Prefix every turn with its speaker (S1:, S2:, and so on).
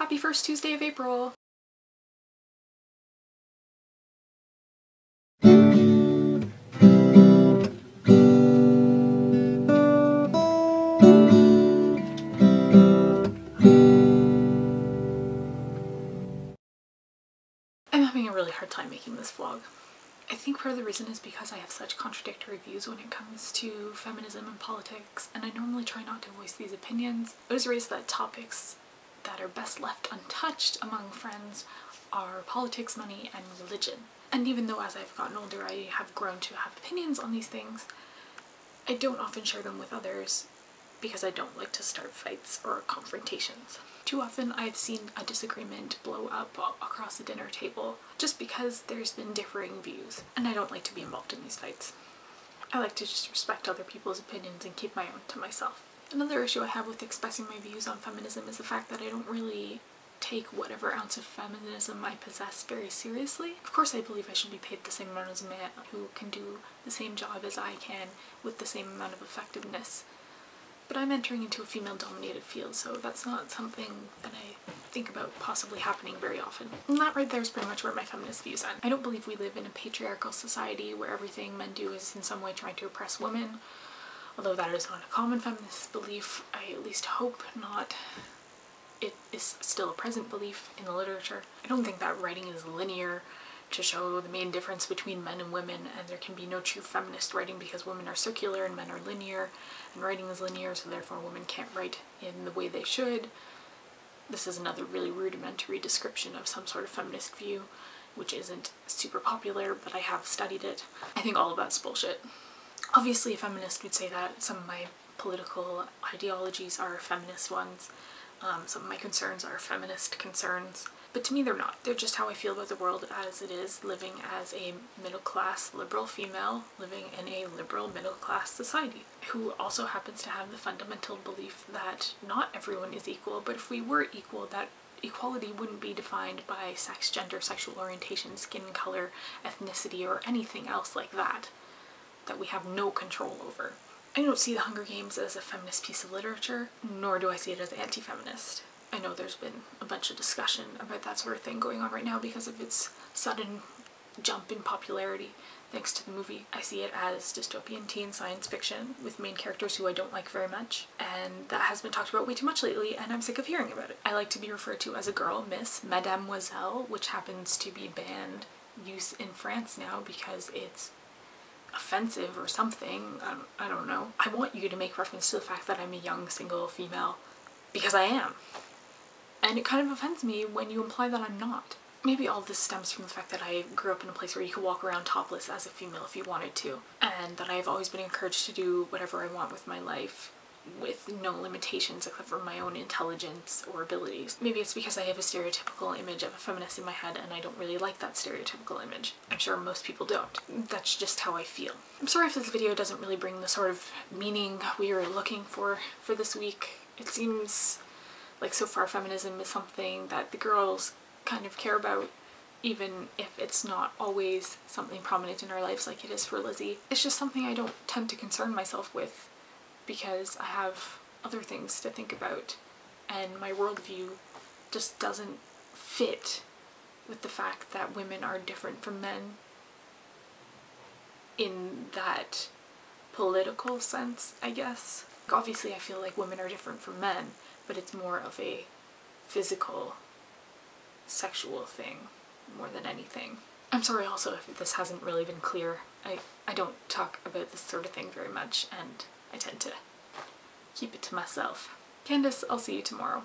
S1: Happy first Tuesday of April! I'm having a really hard time making this vlog. I think part of the reason is because I have such contradictory views when it comes to feminism and politics, and I normally try not to voice these opinions. I was raised that topics that are best left untouched among friends are politics, money, and religion. And even though as I've gotten older I have grown to have opinions on these things, I don't often share them with others because I don't like to start fights or confrontations. Too often I've seen a disagreement blow up across the dinner table just because there's been differing views, and I don't like to be involved in these fights. I like to just respect other people's opinions and keep my own to myself. Another issue I have with expressing my views on feminism is the fact that I don't really take whatever ounce of feminism I possess very seriously. Of course I believe I should be paid the same amount as a man who can do the same job as I can with the same amount of effectiveness. But I'm entering into a female-dominated field, so that's not something that I think about possibly happening very often. And that right there is pretty much where my feminist views end. I don't believe we live in a patriarchal society where everything men do is in some way trying to oppress women. Although that is not a common feminist belief, I at least hope not. It is still a present belief in the literature. I don't think that writing is linear to show the main difference between men and women, and there can be no true feminist writing because women are circular and men are linear, and writing is linear, so therefore women can't write in the way they should. This is another really rudimentary description of some sort of feminist view, which isn't super popular, but I have studied it. I think all of that's bullshit. Obviously a feminist would say that some of my political ideologies are feminist ones. Some of my concerns are feminist concerns, but to me they're not. They're just how I feel about the world as it is, living as a middle-class liberal female, living in a liberal middle-class society, who also happens to have the fundamental belief that not everyone is equal, but if we were equal, that equality wouldn't be defined by sex, gender, sexual orientation, skin color, ethnicity, or anything else like that we have no control over. I don't see The Hunger Games as a feminist piece of literature, nor do I see it as anti-feminist. I know there's been a bunch of discussion about that sort of thing going on right now because of its sudden jump in popularity thanks to the movie. I see it as dystopian teen science fiction with main characters who I don't like very much, and that has been talked about way too much lately, and I'm sick of hearing about it. I like to be referred to as a girl, Miss Mademoiselle, which happens to be banned use in France now because it's offensive or something. I don't know. I want you to make reference to the fact that I'm a young single female because I am. And it kind of offends me when you imply that I'm not. Maybe all this stems from the fact that I grew up in a place where you could walk around topless as a female if you wanted to, and that I've always been encouraged to do whatever I want with my life with no limitations except for my own intelligence or abilities. Maybe it's because I have a stereotypical image of a feminist in my head and I don't really like that stereotypical image. I'm sure most people don't. That's just how I feel. I'm sorry if this video doesn't really bring the sort of meaning we were looking for this week. It seems like so far feminism is something that the girls kind of care about, even if it's not always something prominent in our lives like it is for Lizzie. It's just something I don't tend to concern myself with because I have other things to think about, and my worldview just doesn't fit with the fact that women are different from men in that political sense, I guess. Obviously I feel like women are different from men, but it's more of a physical, sexual thing more than anything. I'm sorry also if this hasn't really been clear. I don't talk about this sort of thing very much, and I tend to keep it to myself. Candace, I'll see you tomorrow.